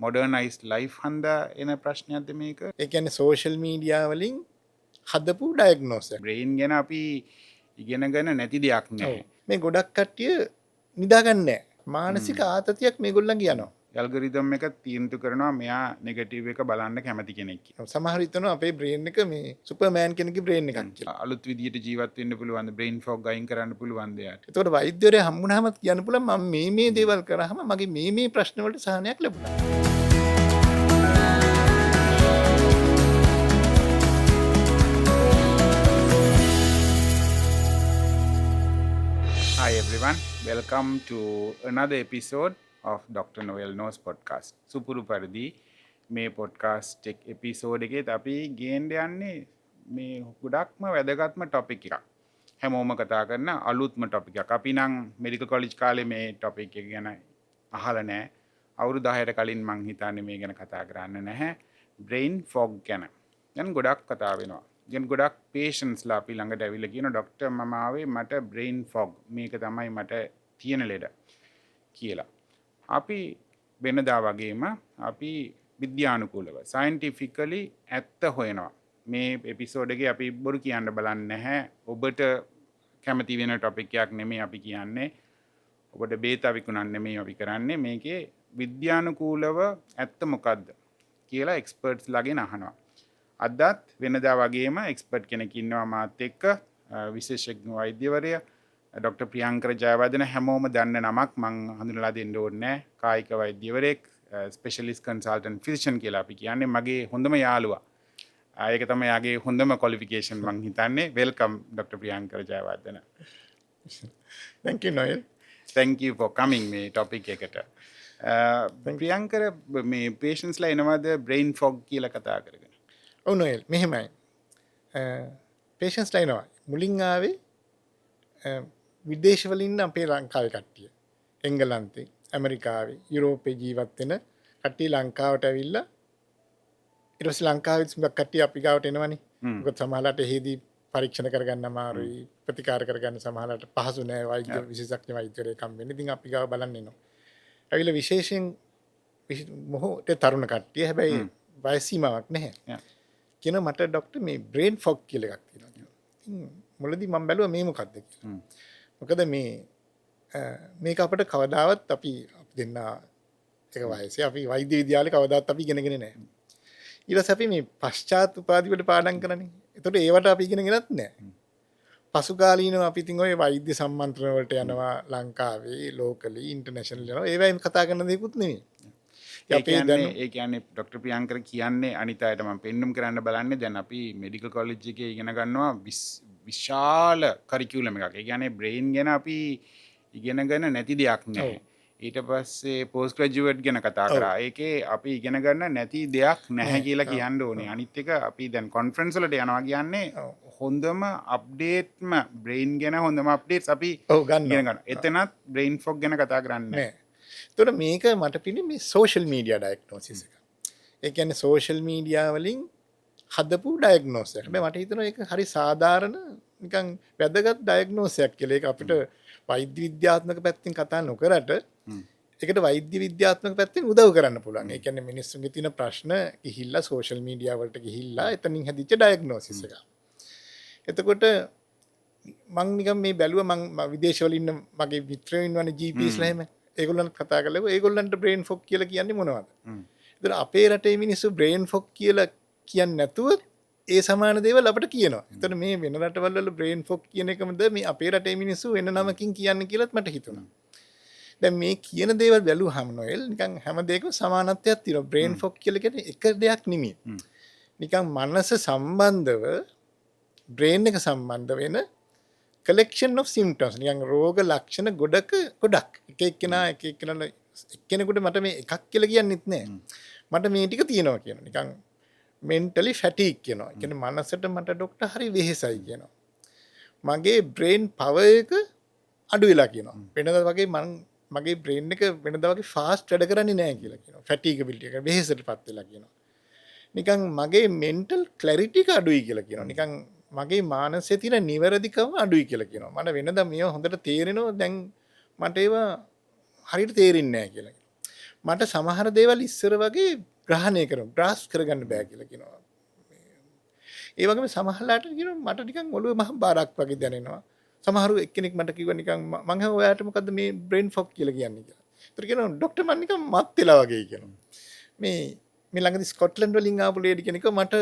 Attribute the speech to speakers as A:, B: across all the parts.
A: Modernise life හන්දා එන ප්‍රශ්නයක්ද මේක?
B: ඒ කියන්නේ සෝෂල් මීඩියා වලින් හදපු ඩයග්නෝස් එක.
A: බ්‍රේන් ගැන අපි ඉගෙනගෙන නැති දෙයක් නැහැ.
B: මේ ගොඩක් කට්ටිය නිදාගන්නේ නැහැ. මානසික ආතතියක් මේගොල්ලන්ගේ යනවා.
A: ඇල්ගොරිතම් එක තීන්දුව කරනවා මෙයා නෙගටිව් එක බලන්න කැමති කෙනෙක් කියලා.
B: සමහර හිතනවා අපේ බ්‍රේන් එක මේ සුපර්මෑන් කෙනෙක්ගේ බ්‍රේන් එකක් කියලා.
A: අලුත් විදියට ජීවත් වෙන්න පුළුවන් බ්‍රේන් ෆොග් අයින් කරන්න පුළුවන් දෙයක්.
B: ඒතකොට වෛද්‍යවරයා හම්බුනහම කියන්න පුළුවන් මම මේ දේවල් කරාම මගේ මේ ප්‍රශ්න වලට සහනයක් ලැබුණා.
A: Hi everyone, welcome to another episode of Dr. Noel Knows podcast. සුපුරු පරිදි මේ podcast එපිසෝඩ් එකේ අපි ගේන්න යන්නේ මේ ගොඩක්ම වැදගත්ම ටොපික් එකක්. හැමෝම කතා කරන අලුත්ම ටොපික් එකක්. අපි නම් මෙඩිකල් කොලෙජ් කාලේ මේ ටොපික් එක ගැන අහලා නැහැ. අවුරුදු 10කට කලින් මං හිතන්නේ මේ ගැන කතා කරන්න නැහැ. brain fog ගැන. දැන් ගොඩක් කතා වෙනවා. දැන් ගොඩක් patientsලා අපි ළඟට ඇවිල්ලා කියන ડોක්ටර් මම ආවේ මට brain fog මේක තමයි මට තියෙන ලෙඩ කියලා. අපි වෙනදා වගේම අපි විද්‍යානුකූලව scientifically ඇත්ත හොයනවා. මේ එපිසෝඩ් එකේ අපි බොරු කියන්න බලන්නේ නැහැ. ඔබට කැමති වෙන ටොපික් එකක් නෙමෙයි අපි කියන්නේ. ඔබට බේතා විකුණන්න නෙමෙයි අපි කරන්නේ. මේකේ විද්‍යානුකූලව ඇත්ත මොකද්ද කියලා එක්ස්පර්ට්ස් ලාගෙන් අහනවා. අදත් වෙනදා වගේම එක්ස්පර්ට් කෙනෙක් ඉන්නවා මාත් එක්ක විශේෂඥ වෛද්‍යවරයා ඩොක්ටර් ප්‍රියංකර ජයවර්ධන හැමෝම දන්න නමක් මං හඳුනලා දෙන්න ඕනේ නැහැ. කායික වෛද්‍යවරයෙක් ස්පෙෂලිස්ට් කන්සල්ටන්ට් ෆිසිෂියන් කියලා අපි කියන්නේ මගේ හොඳම යාළුවා. ඒක තමයි යාගේ හොඳම ක්වොලිෆිකේෂන් මං හිතන්නේ. Welcome doctor Priyankara Jayawardena.
B: Thank you Noel.
A: Thank you for coming මේ ටොපික් එකට. ප්‍රියංකර මේ patients ලා එනවාද brain fog කියලා කතා කරගෙන?
B: ඔව් නොයල් මෙහෙමයි. patients ලා එනවා. මුලින් ආවේ විදේශවලින් අපේ ලංකාවේ කට්ටිය. එංගලන්තේ, ඇමරිකාවේ, යුරෝපේ ජීවත් වෙන කට්ටිය ලංකාවට ඇවිල්ලා ඊට පස්සේ ලංකාවේ සුඟක් කට්ටිය අපි ගාවට එනවනේ. මොකද සමහරවිට එහෙදී පරීක්ෂණ කරගන්න අමාරුයි, ප්‍රතිකාර කරගන්න සමහරවිට පහසු නෑ වෛද්‍ය විශේෂඥ වෛද්‍යවරයෙක් හම්බ වෙන්න. ඉතින් අපි ගාව බලන්න එනවා. ඇවිල්ලා විශේෂයෙන් මොහොත තරුණ කට්ටිය හැබැයි වයස සීමාවක් නැහැ. කියන මට ඩොක්ටර් මේ බ්‍රේන් ෆොග් කියලා එකක් තියෙනවා. ඉතින් මුලදී මම බැලුවා මේ මොකක්ද කියලා. මොකද මේක අපිට කවදාවත් අපි දෙන්න එක වයසේ අපි වෛද්‍ය විද්‍යාලේ කවදාවත් අපි ඉගෙනගෙන නැහැ. ඊට පස්සේ අපි මේ පශ්චාත් උපාධි වල පාඩම් කරන්නේ. ඒතකොට ඒවට අපි ඉගෙනගෙනත් නැහැ. පසු කාලීනව අපි ඉතින් ඔය වෛද්‍ය සම්මන්ත්‍රණ වලට යනවා ලංකාවේ, ලෝකලි, ඉන්ටර්නැෂනල් යනවා. ඒවයින් කතා කරන දේකුත් නෙමෙයි.
A: ඒ කියන්නේ ඩොක්ටර් ප්‍රියංකර කියන්නේ අනිත් අයට මම පෙන්눔 කරන්න බලන්නේ දැන් අපි මෙඩිකල් කොලෙජ් එකේ ඉගෙන ගන්නවා විශාල කරිකියුලම් එකක්. ඒ කියන්නේ බ්‍රේන් ගැන අපි ඉගෙනගෙන නැති දෙයක් නැහැ. ඊට පස්සේ පෝස්ට් ග්‍රැජුවේට් ගැන කතා කරා. ඒකේ අපි ඉගෙන ගන්න නැති දෙයක් නැහැ කියලා කියන්න ඕනේ. අනිත් එක අපි දැන් කොන්ෆරන්ස් වලට යනවා කියන්නේ හොඳම අප්ඩේට්ම බ්‍රේන් ගැන හොඳම අප්ඩේට්ස් අපි ඉගෙන ගන්නවා. එතනත් බ්‍රේන් ෆොග් ගැන කතා කරන්නේ.
B: තොට මේක මට පිළි මේ සෝෂල් මීඩියා ඩයග්නෝසිස් එක. ඒ කියන්නේ සෝෂල් මීඩියා වලින් හදපු ඩයග්නෝස් එක. මට හිතෙනවා ඒක හරි සාධාරණ නිකන් වැදගත් ඩයග්නෝසයක් කියලා. ඒක අපිට වෛද්‍ය විද්‍යාත්මක පැත්තෙන් කතා නොකරට ඒකට වෛද්‍ය විද්‍යාත්මක පැත්තෙන් උදව් කරන්න පුළුවන්. ඒ කියන්නේ මිනිස්සුන්ගේ තියෙන ප්‍රශ්න ගිහිල්ලා සෝෂල් මීඩියා වලට ගිහිල්ලා එතනින් හැදිච්ච ඩයග්නෝසිස් එක. එතකොට මං නිකන් මේ බැලුවා මං විදේශවල ඉන්න මගේ මිත්‍රයෝ ඉන්නවනේ GPs ලා එහෙම. ඒගොල්ලන්ට කතා කරලා ඒගොල්ලන්ට බ්‍රේන් ෆොග් කියලා කියන්නේ මොනවද? ඒතර අපේ රටේ මිනිස්සු බ්‍රේන් ෆොග් කියලා කියන්නේ නැතුව ඒ සමාන දේවල් අපිට කියනවා. ඒතර මේ වෙන රටවල් වල බ්‍රේන් ෆොග් කියන එකමද මේ අපේ රටේ මිනිස්සු වෙන නමකින් කියන්නේ කියලාත් මට හිතුණා. දැන් මේ කියන දේවල් බැලුවාම නොයල් නිකන් හැම දෙයකම සමානත්වයක් තියෙනවා. බ්‍රේන් ෆොග් කියලා කියන්නේ එක දෙයක් නෙමෙයි. නිකන් මනස සම්බන්ධව බ්‍රේන් එක සම්බන්ධ වෙන collection of symptoms නිකන් රෝග ලක්ෂණ ගොඩක් එක එක්කෙනෙකුට මට මේ එකක් කියලා කියන්නෙත් නෑ. මට මේ ටික තියෙනවා කියනවා. නිකන් mentally fatigue කියනවා. ඒ කියන්නේ මනසට මට ડોක්ටර් හරි වෙහෙසයි කියනවා. මගේ brain power එක අඩු වෙලා කියනවා. වෙනදා වගේ මගේ brain එක වෙනදා වගේ fast වැඩ කරන්නේ නෑ කියලා කියනවා. fatigability එක වෙහෙසටපත් වෙලා කියනවා. නිකන් මගේ mental clarity එක අඩුයි කියලා කියනවා. නිකන් මගේ මානසයේ තියෙන නිවැරදිකම අඩුයි කියලා කියනවා. මට වෙනදා මේව හොඳට තේරෙනවා දැන් මට ඒවා හරියට තේරෙන්නේ නැහැ කියලා. මට සමහර දේවල් ඉස්සර වගේ ග්‍රහණය කරනවා ග්‍රාස් කරගන්න බෑ කියලා කියනවා. ඒ වගේම සමහරලාට කියනවා මට නිකන් ඔළුවේ මහ බාරක් වගේ දැනෙනවා. සමහරු එක්කෙනෙක් මට කිව්වා නිකන් මම අහුවා ඔයාට මොකද්ද මේ බ්‍රේන් ෆොග් කියලා කියන්නේ කියලා. ඒතර කියනවා ડોක්ටර් මම නිකන් මත් වෙලා වගේ කියනවා. මේ ළඟදී ස්කොට්ලන්ඩ් වලින් ආපු ලේඩි කෙනෙක් මට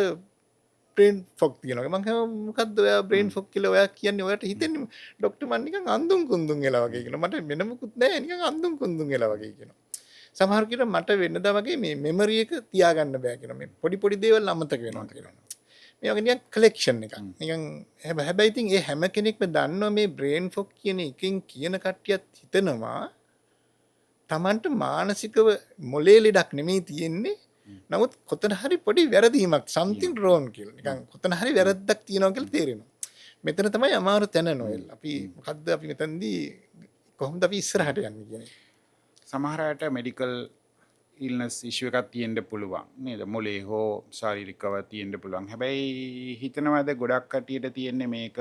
B: බ්‍රේන් ෆොග් තියෙනවා. මම කිව්වා මොකද්ද ඔයා බ්‍රේන් ෆොග් කියලා ඔයා කියන්නේ ඔයාට හිතෙන්නේ ડોක්ටර් මම නිකන් අඳුන් කුඳුන් වෙලා වගේ කියනවා. මට වෙන මොකුත් නැහැ නිකන් අඳුන් කුඳුන් වෙලා වගේ කියනවා. සමහර කියනවා මට වෙන්නදා වගේ මේ මෙමරි එක තියාගන්න බෑ කියනවා. මේ පොඩි දේවල් අමතක වෙනවා කියනවා. මේ වගේ නිකන් කලෙක්ෂන් එකක්. නිකන් හැබැයි ඉතින් ඒ හැම කෙනෙක්ම දන්නවා මේ බ්‍රේන් ෆොග් කියන එකෙන් කියන කට්ටියත් හිතනවා Tamanට මානසිකව මොලේ ලෙඩක් නෙමෙයි තියෙන්නේ. නමුත් කොතන හරි පොඩි වැරදීමක් something wrong කියලා. නිකන් කොතන හරි වැරද්දක් තියෙනවා කියලා තේරෙනවා. මෙතන තමයි අමාරු තැන නොයල්. අපි මොකද්ද අපි මෙතනදී කොහොමද අපි ඉස්සරහට යන්නේ කියන්නේ.
A: සමහර අයට මෙඩිකල් ඉල්නස් ඉෂුව එකක් තියෙන්න පුළුවන් නේද? මොලේ හෝ ශාරීරිකව තියෙන්න පුළුවන්. හැබැයි හිතනවාද ගොඩක් කටියට තියෙන්නේ මේක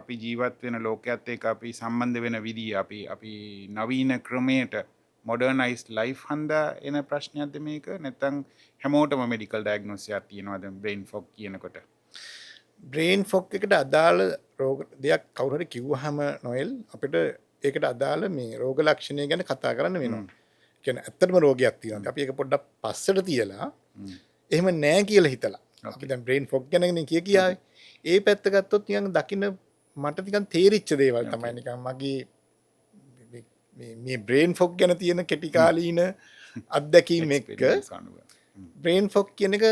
A: අපි ජීවත් වෙන ලෝකයේත් එක්ක අපි සම්බන්ධ වෙන විදිය අපි නවීන ක්‍රමයට මොඩර්නයිස් ලයිෆ් හන්දා එන ප්‍රශ්නයක්ද මේක? නැත්නම් හැමෝටම මෙඩිකල් ඩයග්නොසිස් එකක් තියෙනවද බ්‍රේන් ෆොග් කියනකොට?
B: බ්‍රේන් ෆොග් එකට අදාළ රෝග දෙයක් කවුරු හරි කිව්වහම නොයල් අපිට ඒකට අදාළ මේ රෝග ලක්ෂණය ගැන කතා කරන්න වෙනවා. කියන්නේ ඇත්තටම රෝගයක් තියෙනවා. අපි ඒක පොඩ්ඩක් පස්සට තියලා එහෙම නෑ කියලා හිතලා. අපි දැන් බ්‍රේන් ෆොග් ගැන කියාවේ. ඒ පැත්ත ගත්තොත් නිකන් දකින්න මට නිකන් තේරිච්ච දේවල් තමයි නිකන් මගේ මේ බ්‍රේන් ෆොග් ගැන තියෙන කෙටි කාලීන අත්දැකීම් එක්ක බ්‍රේන් ෆොග් කියන එක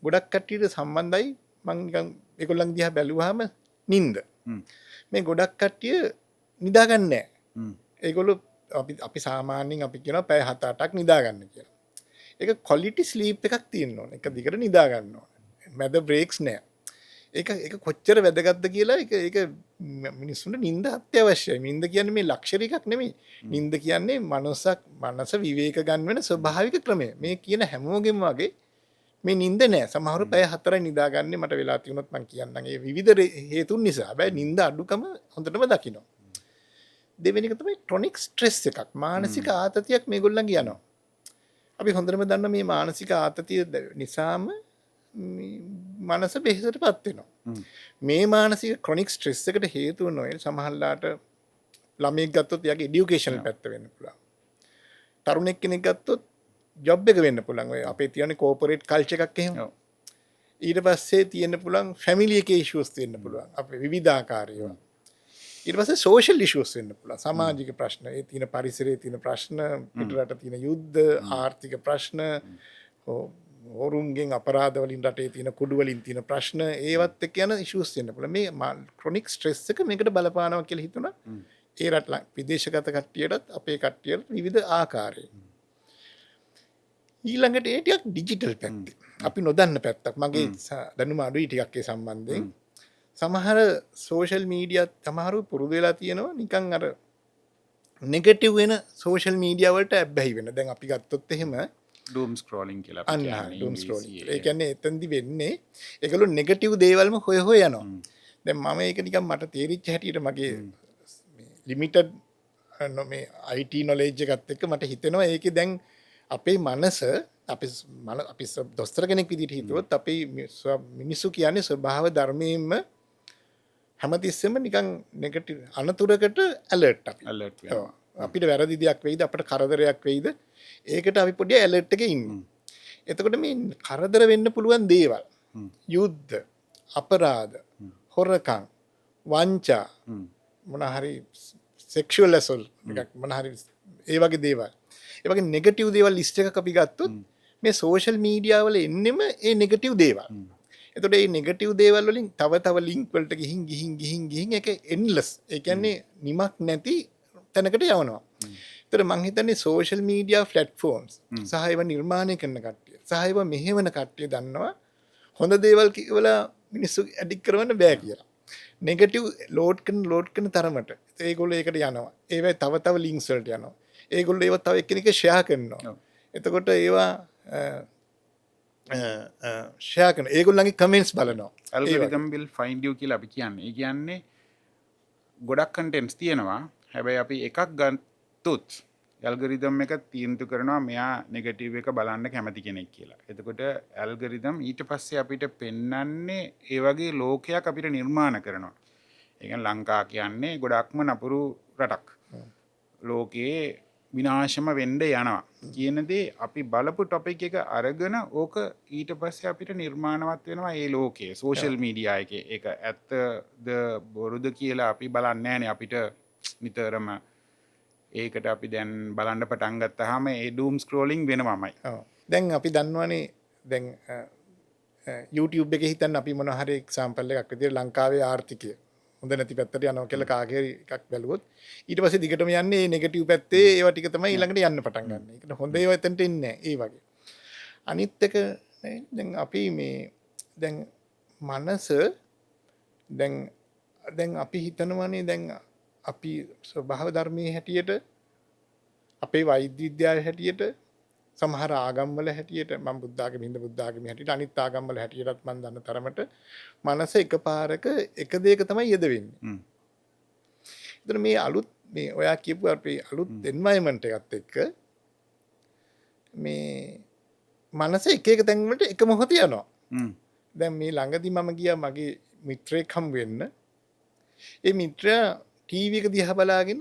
B: ගොඩක් කට්ටියට සම්බන්ධයි. මම නිකන් ඒගොල්ලන් දිහා බැලුවාම නිින්ද. මේ ගොඩක් කට්ටිය නිදාගන්නේ නැහැ. ඒගොල්ලෝ අපි සාමාන්‍යයෙන් අපි කියනවා පැය 7-8ක් නිදා ගන්න කියලා. ඒක ක්වොලිටි ස්ලීප් එකක් තියෙන්න ඕනේ. එක දිගට නිදා ගන්න ඕනේ. මැද බ්‍රේක්ස් නෑ. ඒක කොච්චර වැදගත්ද කියලා ඒක මිනිස්සුන්ට නිින්ද අත්‍යවශ්‍යයි. නිින්ද කියන්නේ මේ ලක්ෂරි එකක් නෙමෙයි. නිින්ද කියන්නේ මනස විවේක ගන්න වෙන ස්වභාවික ක්‍රමය. මේ කියන හැමෝගෙම වගේ මේ නිින්ද නෑ. සමහරව පැය 4යි නිදාගන්නේ මට වෙලා තියුණොත් මම කියන්නම්. ඒ විවිධ හේතුන් නිසා. හැබැයි නිින්ද අඩුකම හොඳටම දකින්න. දෙවෙනි එක තමයි ක්‍රොනික් ස්ට්‍රෙස් එකක්. මානසික ආතතියක් මේගොල්ලන්ගේ යනවා. අපි හොඳටම දන්න මේ මානසික ආතතිය නිසාම මනස බෙහෙතටපත් වෙනවා. මේ මානසික ක්‍රොනික් ස්ට්‍රෙස් එකට හේතුව නොවේ සමහරලාට ළමයෙක් ගත්තොත් එයාගේ এডুকেෂනල් පැත්ත වෙන්න පුළුවන්. තරුණෙක් කෙනෙක් ගත්තොත් ජොබ් එක වෙන්න පුළුවන්. ඔය අපේ තියෙන කෝපරේට් කල්චර් එකක් එහෙම. ඊට පස්සේ තියෙන්න පුළුවන් ෆැමිලි එකේ ඉෂුස් තියෙන්න පුළුවන්. අපේ විවිධාකාරී ඒවා. ඊට පස්සේ සෝෂල් ඉෂුස් වෙන්න පුළුවන්. සමාජික ප්‍රශ්න, ඒ තියෙන පරිසරයේ තියෙන ප්‍රශ්න, පිටරට තියෙන යුද්ධ, ආර්ථික ප්‍රශ්න, හොරුන්ගෙන් අපරාධ වලින් රටේ තියෙන කුඩු වලින් තියෙන ප්‍රශ්න, ඒවත් එක්ක යන ඉෂුස් වෙන්න පුළුවන්. මේ ක්‍රොනික් ස්ට්‍රෙස් එක මේකට බලපානවා කියලා හිතුණා. ඒ රට විදේශගත කට්ටියටත් අපේ කට්ටියට විවිධ ආකාරයෙන්. ඊළඟට ඒ ටිකක් ඩිජිටල් පැත්ත. අපි නොදන්න පැත්තක්. මගේ දැනුම අඩුයි ටිකක් ඒ සම්බන්ධයෙන්. සමහර සෝෂල් මීඩියා සමහරු පුරුදු වෙලා තියෙනවා නිකන් අර නෙගටිව් වෙන සෝෂල් මීඩියා වලට ඇබ්බැහි වෙන. දැන් අපි ගත්තොත් එහෙම
A: ඩූම් ස්ක්‍රෝලින් කියලා
B: අපි කියන්නේ ඩූම් ස්ක්‍රෝලින්. ඒ කියන්නේ එතෙන්දි වෙන්නේ ඒගොල්ලෝ නෙගටිව් දේවල්ම හොය යනවා. දැන් මම ඒක නිකන් මට තේරිච්ච හැටියට මගේ ලිමිටඩ් මේ IT නොලෙජ් එකත් එක්ක මට හිතෙනවා ඒකේ දැන් අපේ මනස අපි දොස්තර කෙනෙක් විදිහට හිතුවොත් අපේ මිනිස්සු කියන්නේ ස්වභාව ධර්මයෙන්ම හැමතිස්සෙම නිකන් නෙගටිව් අනතුරකට ඇලර්ට් අපි.
A: ඇලර්ට්
B: අපිට වැරදි දෙයක් වෙයිද අපිට කරදරයක් වෙයිද ඒකට අපි පොඩි ඇලර්ට් එකේ ඉන්නේ. එතකොට මේ කරදර වෙන්න පුළුවන් දේවල් යුද්ධ, අපරාධ, හොරකම්, වංචා, මොන හරි සෙක්ෂුවල් ඇසොල්ට් එකක් මොන හරි ඒ වගේ දේවල්. ඒ වගේ නෙගටිව් දේවල් ලිස්ට් එකක් අපි ගත්තොත් මේ සෝෂල් මීඩියා වල එන්නෙම ඒ නෙගටිව් දේවල්. එතකොට මේ නෙගටිව් දේවල් වලින් තව ලින්ක් වලට ගිහින් ඒක එන්ඩ්ලස්. ඒ කියන්නේ නිමක් නැති තැනකට යවනවා. එතකොට මං හිතන්නේ සෝෂල් මීඩියා ප්ලැට්ෆෝම්ස් සහ ඒවා නිර්මාණය කරන කට්ටිය සහ ඒවා මෙහෙවන කට්ටිය දන්නවා හොඳ දේවල් කියලා මිනිස්සු ඇඩික්ට් කරවන්න බෑ කියලා. නෙගටිව් ලෝඩ් කරන තරමට ඒගොල්ලෝ ඒකට යනවා. ඒවා තව ලින්ක්ස් වලට යනවා. ඒගොල්ලෝ ඒවා තව එක්කෙනෙක් ෂෙයා කරනවා. එතකොට ඒවා ෂෙයා කරන ඒගොල්ලන්ගේ කමෙන්ට්ස් බලනවා.
A: ඇල්ගොරිතම් will find you කියලා අපි කියන්නේ. ඒ කියන්නේ ගොඩක් කන්ටෙන්ට්ස් තියෙනවා. හැබැයි අපි එකක් ගත්තොත් ඇල්ගරිදම් එක තීන්දු කරනවා මෙයා නෙගටිව් එක බලන්න කැමති කෙනෙක් කියලා. එතකොට ඇල්ගරිදම් ඊට පස්සේ අපිට පෙන්වන්නේ ඒ වගේ ලෝකයක් අපිට නිර්මාණ කරනවා. ඒ කියන්නේ ලංකා කියන්නේ ගොඩක්ම නපුරු රටක්. ලෝකයේ විනාශම වෙන්න යනවා කියන දේ අපි බලපු ටොපික් එක අරගෙන ඕක ඊට පස්සේ අපිට නිර්මාණවත් වෙනවා ඒ ලෝකයේ සෝෂල් මීඩියා එකේ. ඒක ඇත්තද බොරුද කියලා අපි බලන්නේ නැහැනේ. අපිට නිතරම ඒකට අපි දැන් බලන්න පටන් ගත්තාම ඒ ඩූම් ස්ක්‍රෝලිං වෙනවමයි.
B: දැන් අපි දන්නවනේ දැන් YouTube එකේ හිතන්න අපි මොන හරි එක්සැම්පල් එකක් විදිහට ලංකාවේ ආර්ථිකය හොඳ නැති පැත්තට යනවා කියලා කාගේ එකක් බැලුවොත් ඊට පස්සේ දිගටම යන්නේ මේ නෙගටිව් පැත්තේ ඒවා ටික තමයි ඊළඟට යන්න පටන් ගන්න. ඒකට හොඳ ඒවා එතනට එන්නේ නැහැ. ඒ වගේ. අනිත් එක දැන් අපි මේ දැන් මනස දැන් අපි හිතනවානේ දැන් අපි ස්වභාව ධර්මයේ හැටියට අපේ වෛද්‍ය විද්‍යාවේ හැටියට සමහර ආගම්වල හැටියට මම බුද්ධාගම හින්දා බුද්ධාගම හැටියට අනිත් ආගම්වල හැටියටත් මම දන්න තරමට මනස එකපාරක එක දෙයක තමයි යෙද වෙන්නේ. ඒතර මේ අලුත් මේ ඔයා කියපු අපේ අලුත් එන්වයරන්මන්ට් එකත් එක්ක මේ මනස එක එක තැන් වලට එක මොහොතේ යනවා. දැන් මේ ළඟදී මම ගියා මගේ මිත්‍රයෙක් හම් වෙන්න. ඒ මිත්‍රයා ටීවී එක දිහා බලාගෙන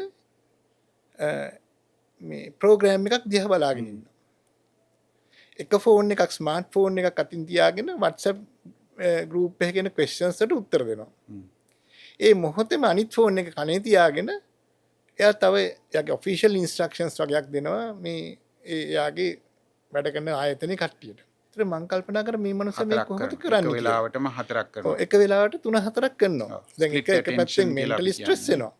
B: මේ ප්‍රෝග්‍රෑම් එකක් දිහා බලාගෙන ඉන්නවා. එක ෆෝන් එකක් ස්මාර්ට් ෆෝන් එකක් අතින් තියාගෙන WhatsApp ගෲප් එකේ කෙන ක්වෙස්චන්ස් වලට උත්තර දෙනවා. ඒ මොහොතේම අනිත් ෆෝන් එක කනේ තියාගෙන එයා තව එයාගේ ඔෆිෂියල් ඉන්ස්ට්‍රක්ෂන්ස් වගේක් දෙනවා මේ එයාගේ වැඩ කරන ආයතනයේ කට්ටියට. ඒතර මම කල්පනා කර මේ මනුස්සයා මේ කොහොමද කරන්නේ?
A: එක වෙලාවටම 4ක් කරනවා.
B: එක වෙලාවට 3-4ක් කරනවා. දැන් එක පැත්තෙන් මෙන්ටලි ස්ට්‍රෙස් වෙනවා.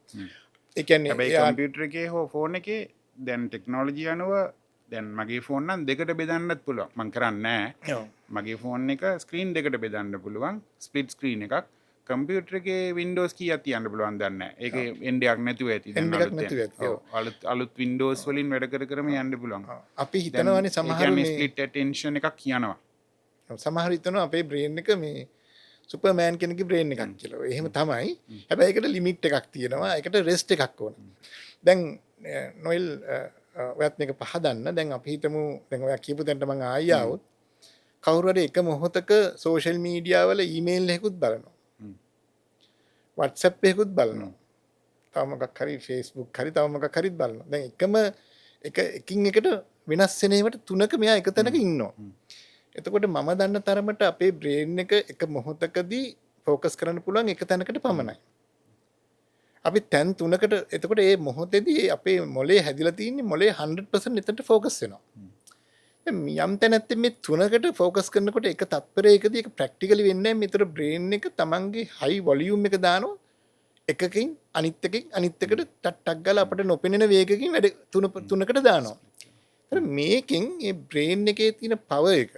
B: ඒ කියන්නේ
A: හැබැයි කම්පියුටර් එකේ හෝ ෆෝන් එකේ දැන් ටෙක්නොලොජි අනුව දැන් මගේ ෆෝන් නම් දෙකට බෙදන්නත් පුළුවන්. මම කරන්නේ නැහැ. මගේ ෆෝන් එක ස්ක්‍රීන් දෙකට බෙදන්න පුළුවන්. ස්ප්ලිට් ස්ක්‍රීන් එකක්. කම්පියුටර් එකේ වින්ඩෝස් කීයක් තියන්න පුළුවන් දන්නේ නැහැ. ඒකේ එන්ඩ් එකක් නැතුව ඇති. දැන් අලුත් වින්ඩෝස් වලින් වැඩ කර කරම යන්න පුළුවන්.
B: අපි හිතනවානේ සමහර
A: මේ ස්ප්ලිට් ඇටෙන්ෂන් එකක් කියනවා.
B: සමහර හිතනවා අපේ බ්‍රේන් එක මේ සුපර්මෑන් කෙනෙක්ගේ බ්‍රේන් එකක් කියලා. එහෙම තමයි. හැබැයි ඒකට ලිමිට් එකක් තියෙනවා. ඒකට රෙස්ට් එකක් ඕන. දැන් නොයිල් ඔයත් මේක පහදන්න. දැන් අපි හිතමු දැන් ඔයා කියපු තැනට මම ආයෙ ආවොත් කවුරු හරි එක මොහොතක සෝෂල් මීඩියා වල ඊමේල් එකකුත් බලනවා. WhatsApp එකකුත් බලනවා. තව මොකක් හරි Facebook හරි තව මොකක් හරිත් බලනවා. දැන් එකම එකින් එකට වෙනස් වෙන ඒවාට තුනක මෙයා එක තැනක ඉන්නවා. එතකොට මම දන්න තරමට අපේ බ්‍රේන් එක මොහොතකදී ફોකස් කරන්න පුළුවන් එක තැනකට පමණයි. අපි තැන් තුනකට එතකොට මේ මොහොතේදී අපේ මොලේ හැදිලා තියෙන්නේ මොලේ 100% එතනට ફોකස් වෙනවා. යම් තැනත් මේ තුනකට ફોකස් කරනකොට එක තත්පරයකදී ඒක ප්‍රැක්ටිකලි වෙන්නේ නැහැ. මෙතන බ්‍රේන් එක තමන්ගේ හයි වොලියුම් එක දානවා එකකින් අනිත් එකට ටක් ගාලා අපිට නොපෙනෙන වේගකින් වැඩ තුනකට දානවා. ඒතර මේකෙන් මේ බ්‍රේන් එකේ තියෙන පවර් එක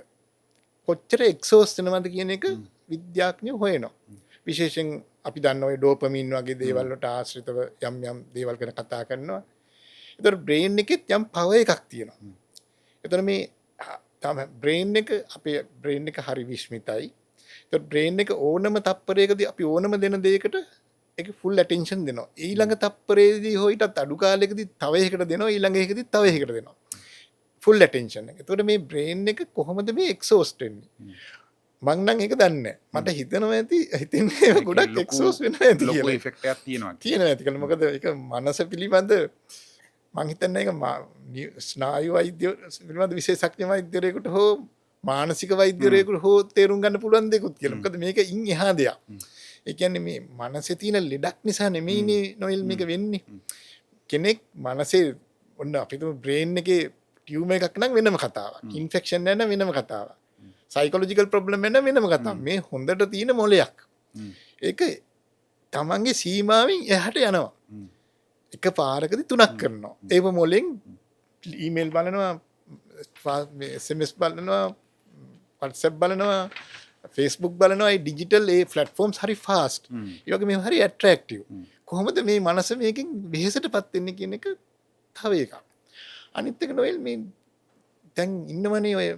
B: කොච්චර එක්සෝස්ට් වෙනවද කියන එක විද්‍යාඥයෝ හොයනවා. විශේෂයෙන් අපි දන්න ඔය ඩෝපමින් වගේ දේවල් වලට ආශ්‍රිතව යම් දේවල් ගැන කතා කරනවා. ඒතර බ්‍රේන් එකෙත් යම් පවර් එකක් තියෙනවා. ඒතර මේ තමයි බ්‍රේන් එක අපේ බ්‍රේන් එක හරි විශ්මිතයි. ඒතර බ්‍රේන් එක ඕනම තප්පරයකදී අපි ඕනම දෙන දෙයකට ඒක ෆුල් ඇටෙන්ෂන් දෙනවා. ඊළඟ තප්පරේදී හො ඊටත් අඩු කාලයකදී තව එකකට දෙනවා. ඊළඟ එකකදී තව එකකට දෙනවා. ෆුල් ඇටෙන්ෂන් එක. ඒතකොට මේ බ්‍රේන් එක කොහොමද මේ එක්සෝස්ට් වෙන්නේ? මං නම් ඒක දන්නේ නැහැ. මට හිතෙනවා ඇති හිතෙන්නේ ගොඩක් එක්සෝස්ට් වෙනවා ඇති කියලා.
A: ලොකු ඉෆෙක්ට් එකක් තියෙනවා.
B: තියෙනවා ඇති කියලා. මොකද ඒක මනස පිළිබඳ මං හිතන්නේ ඒක ස්නායු වෛද්‍ය පිළිබඳ විශේෂඥ වෛද්‍යවරයෙකුට හෝ මානසික වෛද්‍යවරයෙකුට හෝ තේරුම් ගන්න පුළුවන් දෙයක්ත් කියලා. මොකද මේක ඉන් එහා දෙයක්. ඒ කියන්නේ මේ මනසේ තියෙන ලෙඩක් නිසා නෙමෙයිනේ නොයිල් මේක වෙන්නේ. කෙනෙක් මනසේ ඔන්න අපිට බ්‍රේන් එකේ ටියුමර් එකක් නම් වෙනම කතාවක්. ඉන්ෆෙක්ෂන් එක නම් වෙනම කතාවක්. සයිකොලොජිකල් ප්‍රොබ්ලම් එක නම් වෙනම කතාවක්. මේ හොඳට තියෙන මොලයක්. ඒක තමන්ගේ සීමාවෙන් එහාට යනවා. එක පාරකදී තුනක් කරනවා. ඒව මොලෙන් ඊමේල් බලනවා, SMS බලනවා, WhatsApp බලනවා, Facebook බලනවා. ඒ ඩිජිටල් ඒ ප්ලැට්ෆෝම්ස් හරි ෆාස්ට්. ඒ වගේ මේව හරි ඇට්‍රැක්ටිව්. කොහොමද මේ මනස මේකෙන් වෙහෙසටපත් වෙන්නේ කියන එක තව එකක්. අනිත් එක නොවෙල් මේ දැන් ඉන්නවනේ ඔය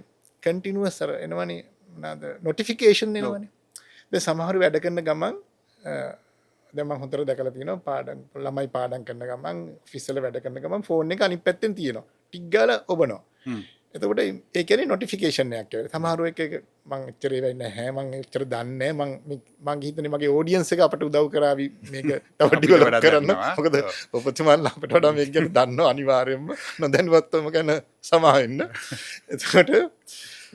B: කන්ටිනියස් අර එනවනේ මොනවාද නොටිෆිකේෂන් එනවනේ. දැන් සමහර වැඩ කරන ගමන් දැන් මම හොඳට දැකලා තියෙනවා පාඩම් ළමයි පාඩම් කරන ගමන් ඔෆිස් වල වැඩ කරන ගමන් ෆෝන් එක අනිත් පැත්තෙන් තියෙනවා. ටික් ගාලා ඔබනවා. එතකොට ඒ කියන්නේ නොටිෆිකේෂන් එකක් කියලා. සමහරව එක මම එච්චර ඒවයි නැහැ. මම එච්චර දන්නේ නැහැ. මම හිතන්නේ මගේ ඔඩියන්ස් එක අපට උදව් කරાવી මේක තව ඩෙවලොප් කරන්න. මොකද ඔබතුමාලා අපිට වඩා මේක ගැන දන්නවා අනිවාර්යයෙන්ම. නොදැනුවත්වම ගැන සමා වෙන්න. එතකොට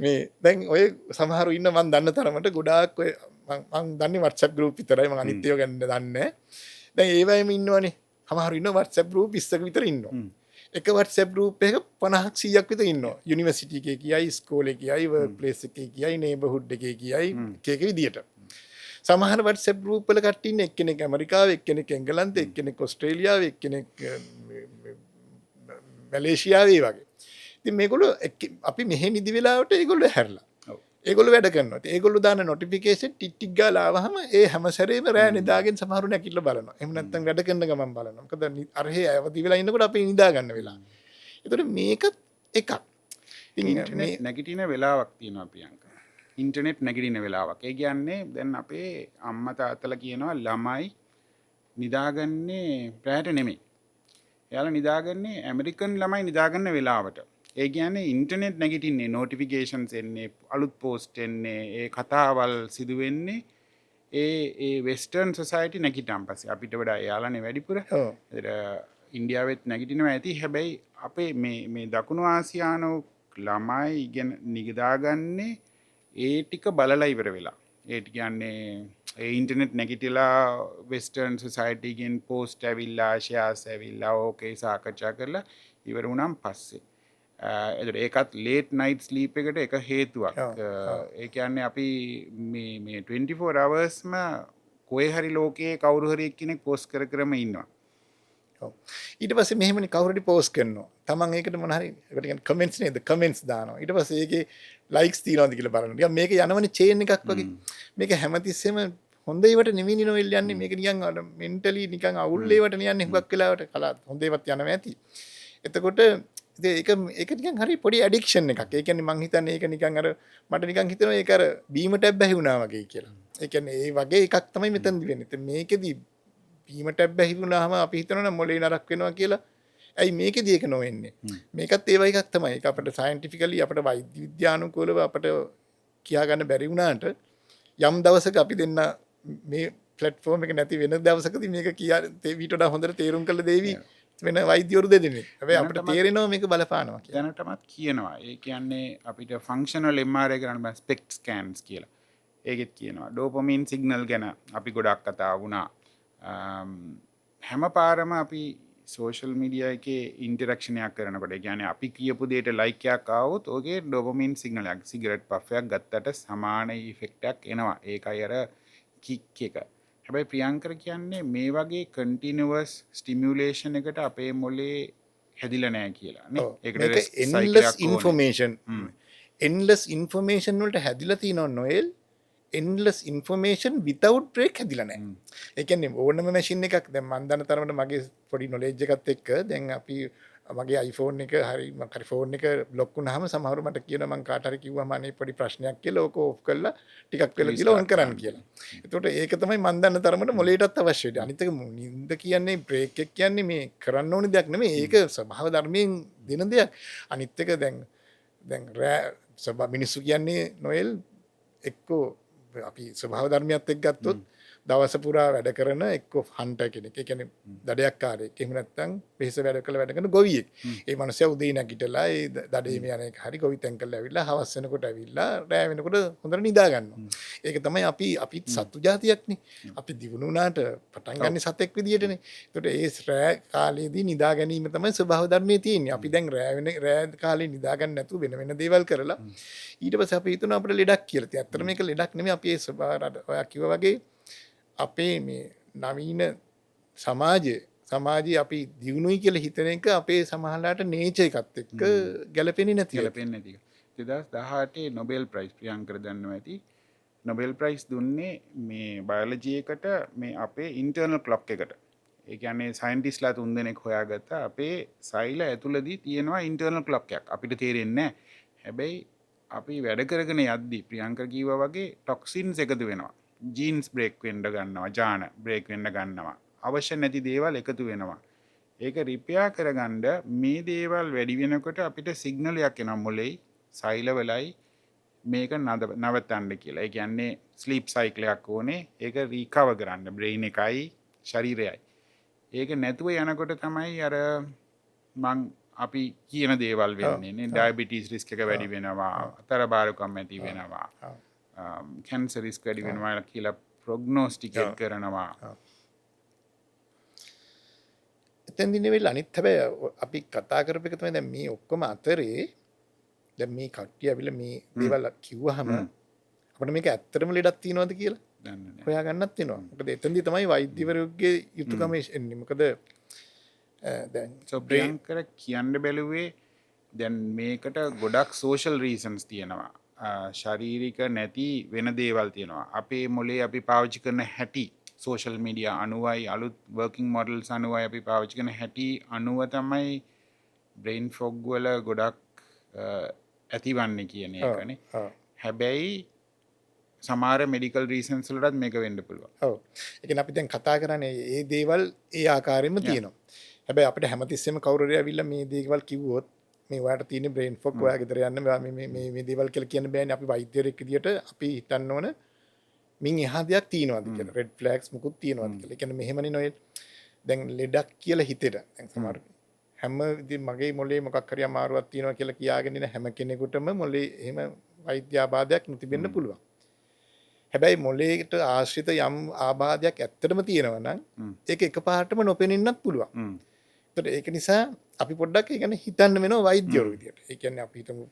B: මේ දැන් ඔය සමහරු ඉන්න මම දන්න තරමට ගොඩාක් ඔය මම දන්නේ WhatsApp group විතරයි. මම අනිත් ඒවා ගැන දන්නේ නැහැ. දැන් ඒ වගේම ඉන්නවනේ. සමහරු ඉන්න WhatsApp group 20ක විතර ඉන්නවා. එක WhatsApp group එක 50ක් 100ක් විතර ඉන්නවා. යුනිවර්සිටි එකේ කියයි, ස්කෝලේ කියයි, වර්ක් ප්ලේස් එකේ කියයි, නේබර්හුඩ් එකේ කියයි, එක විදියට. සමහර WhatsApp group වල කට්ටිය ඉන්නේ එක්කෙනෙක් ඇමරිකාවේ, එක්කෙනෙක් එංගලන්තේ, එක්කෙනෙක් ඕස්ට්‍රේලියාවේ, එක්කෙනෙක් මැලේසියාවේ වගේ. ඉතින් මේගොල්ලෝ අපි මෙහෙ නිදි වෙලාවට ඒගොල්ලෝ හැරලා. ඒගොල්ලෝ වැඩ කරනවා. ඉතින් ඒගොල්ලෝ දාන නොටිෆිකේෂන් ටික් ටික් ගාලා ආවහම ඒ හැම සැරේම රෑ නිදාගෙන සමහරු නැගිටලා බලනවා. එහෙම නැත්නම් වැඩ කරන ගමන් බලනවා. මොකද අරහේ අවදි වෙලා ඉන්නකොට අපි නිදා ගන්න වෙලා. ඒතකොට මේකත් එකක්.
A: ඉතින් ඉන්ටර්නෙට් නැගිටින වෙලාවක් තියෙනවා ප්‍රියංකා. ඉන්ටර්නෙට් නැගිටින වෙලාවක්. ඒ කියන්නේ දැන් අපේ අම්මා තාත්තලා කියනවා ළමයි නිදාගන්නේ රැට නෙමෙයි. එයාලා නිදාගන්නේ ඇමරිකන් ළමයි නිදාගන්න වෙලාවට. ඒ කියන්නේ ඉන්ටර්නෙට් නැගිටින්නේ නෝටිෆිකේෂන්ස් එන්නේ අලුත් පෝස්ට් එන්නේ ඒ කතාවල් සිදු වෙන්නේ ඒ වෙස්ටර්න් සොසයිටි නැගිටන් පස්සේ අපිට වඩා එයාලානේ වැඩිපුර. ඉන්දියාවෙත් නැගිටිනවා ඇති. හැබැයි අපේ මේ දකුණු ආසියානු ළමයි ඉගෙන නිදාගන්නේ ඒ ටික බලලා ඉවර වෙලා. ඒ කියන්නේ ඒ ඉන්ටර්නෙට් නැගිටලා වෙස්ටර්න් සොසයිටි ගෙන් පෝස්ට් ඇවිල්ලා ෂෙයාර්ස් ඇවිල්ලා ඕකේ සාකච්ඡා කරලා ඉවර වුණාන් පස්සේ ඒකත් ලේට් නයිට් ස්ලීප් එකට එක හේතුවක්. ඒ කියන්නේ අපි මේ 24 hours-ම කොහේ හරි ලෝකයේ කවුරු හරි එක්කෙනෙක් පෝස්ට් කර කරම ඉන්නවා.
B: ඊට පස්සේ මෙහෙමනේ කවුරු හරි පෝස්ට් කරනවා. Taman ඒකට මොන හරි ඒකට කියන්නේ කමෙන්ට්ස් නේද? කමෙන්ට්ස් දානවා. ඊට පස්සේ ඒකේ ලයික්ස් තියනවාද කියලා බලනවා. නිකන් මේක යනවනේ චේන් එකක් වගේ. මේක හැමතිස්සෙම හොඳ ඒවට නෙවෙයි නෝල් යන්නේ. මේක නිකන් මෙන්ටලි නිකන් අවුල් ඒවට යන්නේ හුඟක් වෙලාවට කලාත් හොඳ ඒවත් යනවා ඇති. එතකොට ඒක නිකන් හරි පොඩි ඇඩික්ෂන් එකක්. ඒ කියන්නේ මං හිතන්නේ ඒක නිකන් අර මට නිකන් හිතෙනවා ඒක අර බීමට ඇබ්බැහි වුණා වගේ කියලා. ඒ කියන්නේ ඒ වගේ එකක් තමයි මෙතනදි වෙන්නේ. ඉතින් මේකෙදි බීමට ඇබ්බැහි වුණාම අපි හිතනවා නම් මොලේ නරක් වෙනවා කියලා. ඇයි මේකෙදි ඒක නොවෙන්නේ? මේකත් ඒ වගේ එකක් තමයි. ඒක අපිට සයන්ටිෆිකලි අපිට වෛද්‍ය විද්‍යානුකූලව අපිට කියා ගන්න බැරි වුණාට යම් දවසක අපි දෙන්න මේ ප්ලැට්ෆෝම් එක නැති වෙන දවසකදී මේක කියා ඊට වඩා හොඳට තේරුම් කරලා දෙවි. වෙන වෛද්‍යවරු දෙදෙනෙක්. හැබැයි අපිට තේරෙනවා මේක බලපානවා කියලා.
A: දැනටමත් කියනවා. ඒ කියන්නේ අපිට ෆන්ක්ෂනල් MRI කරන්න බෑ ස්පෙක්ට් ස්කෑන්ස් කියලා. ඒකෙත් කියනවා. ඩෝපමින් සිග්නල් ගැන අපි ගොඩක් කතා වුණා. හැම පාරම අපි සෝෂල් මීඩියා එකේ ඉන්ටරැක්ෂන් එකක් කරනකොට ඒ කියන්නේ අපි කියපු දෙයට ලයික් එකක් ආවොත් ඕකේ ඩෝපමින් සිග්නල් එකක් සිගරට් පෆ් එකක් ගත්තට සමාන ඉෆෙක්ට් එකක් එනවා. ඒකයි අර කික් එක. හැබැයි ප්‍රියංකර කියන්නේ මේ වගේ කන්ටිනියුවස් ස්ටිමියුලේෂන් එකට අපේ මොලේ හැදිලා නැහැ කියලා නේ.
B: ඒකට endless information endless information වලට හැදිලා තියෙනවා Noel. endless information without break හැදිලා නැහැ. ඒ කියන්නේ ඕනම මැෂින් එකක් දැන් මම දන්න තරමට මගේ පොඩි knowledge එකත් එක්ක දැන් අපි මගේ iPhone එක හරි ෆෝන් එක ලොක් වුණාම සමහරව මට කියනවා මම කාට හරි කිව්වම අනේ පොඩි ප්‍රශ්නයක් කියලා ඕක ඔෆ් කරලා ටිකක් වෙලා කියලා ඔන් කරන්න කියලා. එතකොට ඒක තමයි මම දන්න තරමට මොලේටත් අවශ්‍ය වෙන්නේ. අනිත් එක නිින්ද කියන්නේ බ්‍රේක් එක කියන්නේ මේ කරන්න ඕනේ දෙයක් නෙමෙයි. ඒක ස්වභාව ධර්මයෙන් දෙන දෙයක්. අනිත් එක දැන් මිනිස්සු කියන්නේ නොයෙල් එක්කෝ අපි ස්වභාව ධර්මයත් එක්ක ගත්තොත් දවස පුරා වැඩ කරන එක්ක හන්ටර් කෙනෙක්. ඒ කියන්නේ දඩයක්කාරයෙක්. එහෙම නැත්නම් වෙහෙස වැඩ කරන ගොවියෙක්. ඒ මනුස්සයා උදේ නැගිටලා ඒ දඩේම යන එක හරි ගොවිතැන් කරලා ඇවිල්ලා හවස් වෙනකොට ඇවිල්ලා රෑ වෙනකොට හොඳට නිදා ගන්නවා. ඒක තමයි අපිත් සත්තු జాතියක්නේ. අපි දිනුන උනාට පටන් ගන්න සතෙක් විදියටනේ. ඒකට ඒ රෑ කාලේදී නිදා ගැනීම තමයි ස්වභාව ධර්මයේ තියෙන්නේ. අපි දැන් රෑ කාලේ නිදා ගන්න නැතුව වෙන දේවල් කරලා ඊට පස්සේ අපි හිතනවා අපිට ලෙඩක් කියලා. ඉතින් ඇත්තට මේක ලෙඩක් නෙමෙයි. අපි ඒ ස්වභාව ඔයා කිව්වා වගේ අපේ මේ නවීන සමාජයේ අපි දියුණුවයි කියලා හිතන එක අපේ සමහරලාට නේචර් එකත් එක්ක ගැලපෙන්නේ නැති.
A: 2018 නොබෙල් ප්‍රයිස් ප්‍රියංකර දන්නවා ඇති. නොබෙල් ප්‍රයිස් දුන්නේ මේ බයොලොජි එකට මේ අපේ ඉන්ටර්නල් ක්ලොක් එකට. ඒ කියන්නේ සයන්ටිස්ට්ලා 3 දෙනෙක් හොයාගත්ත අපේ සෛල ඇතුළතදී තියෙනවා ඉන්ටර්නල් ක්ලොක් එකක්. අපිට තේරෙන්නේ නැහැ. හැබැයි අපි වැඩ කරගෙන යද්දී ප්‍රියංකර කිව්වා වගේ ටොක්සින්ස් එකතු වෙනවා. ජීන්ස් බ්‍රේක් වෙන්න ගන්නවා, ජාන බ්‍රේක් වෙන්න ගන්නවා. අවශ්‍ය නැති දේවල් එකතු වෙනවා. ඒක රිපෙයාර් කරගන්න මේ දේවල් වැඩි වෙනකොට අපිට සිග්නලයක් එනවා මොලේ සෛලවලයි මේක නවත්තන්න කියලා. ඒ කියන්නේ ස්ලීප් සයිකල් එකක් ඕනේ. ඒක රිකවර් කරන්න බ්‍රේන් එකයි ශරීරයයි. ඒක නැතුව යනකොට තමයි අර මං අපි කියන දේවල් වෙන්නේ නේ. ඩයබටිස් රිස්ක් එක වැඩි වෙනවා, තරබාරකම් ඇති වෙනවා, කැන්සර් රිස්ක් වැඩි වෙනවා කියලා ප්‍රොග්නොස්ටිකේට් කරනවා.
B: එතෙන්දි නෙවෙයි අනිත් හැබැයි අපි කතා කරපු එක තමයි දැන් මේ ඔක්කොම අතරේ දැන් මේ කට්ටිය ඇවිල්ලා මේ දේවල් කිව්වහම අපිට මේක ඇත්තටම ලෙඩක් තියනවද කියලා
A: දන්නේ නැහැ.
B: හොයා ගන්නත් වෙනවා. මොකද එතෙන්දි තමයි වෛද්‍යවරුගේ යුතුයකම එන්නේ. මොකද දැන්
A: ප්‍රියංකර කියන්න බැලුවේ දැන් මේකට ගොඩක් සෝෂල් රීසන්ස් තියෙනවා. ශාරීරික නැති වෙන දේවල් තියෙනවා. අපේ මොලේ අපි පාවිච්චි කරන හැටි සෝෂල් මීඩියා අනුවයි අලුත් වර්කින් මොඩල්ස් අනුවයි අපි පාවිච්චි කරන හැටි අනුව තමයි බ්‍රේන් ෆොග් වල ගොඩක් ඇතිවන්නේ කියන එකනේ. හැබැයි සමහර මෙඩිකල් රීසන්ස් වලටත් මේක වෙන්න පුළුවන්.
B: ඔව්. ඒ කියන්නේ අපි දැන් කතා කරන්නේ මේ දේවල් ඒ ආකාරයෙන්ම තියෙනවා. හැබැයි අපිට හැමතිස්සෙම කවුරු හරි ඇවිල්ලා මේ දේවල් කිව්වොත් මේ ඔයාලට තියෙන බ්‍රේන් ෆොග් ඔයා ගෙදර යන්න මේ දේවල් කියලා කියන්න බෑනේ. අපි වෛද්‍යවරයෙක් විදියට අපි හිතන්න ඕන මින් එහා දෙයක් තියෙනවද කියලා. රෙඩ් ෆ්ලැග්ස් මුකුත් තියෙනවද කියලා. ඒ කියන්නේ මෙහෙමනේ නෝ දැන් ලෙඩක් කියලා හිතෙට දැන් සමහර හැම ඉතින් මගේ මොලේ මොකක් හරි අමාරුවක් තියෙනවා කියලා කියාගෙන ඉන්න හැම කෙනෙකුටම මොලේ එහෙම වෛද්‍ය ආබාධයක් නොතිබෙන්න පුළුවන්. හැබැයි මොලේට ආශ්‍රිත යම් ආබාධයක් ඇත්තටම තියෙනවා නම් ඒක එකපාරටම නොපෙනෙන්නත් පුළුවන්. ඒතර ඒක නිසා අපි පොඩ්ඩක් ඒ කියන්නේ හිතන්න වෙනවා වෛද්‍යවරු විදියට. ඒ කියන්නේ අපි හිතමු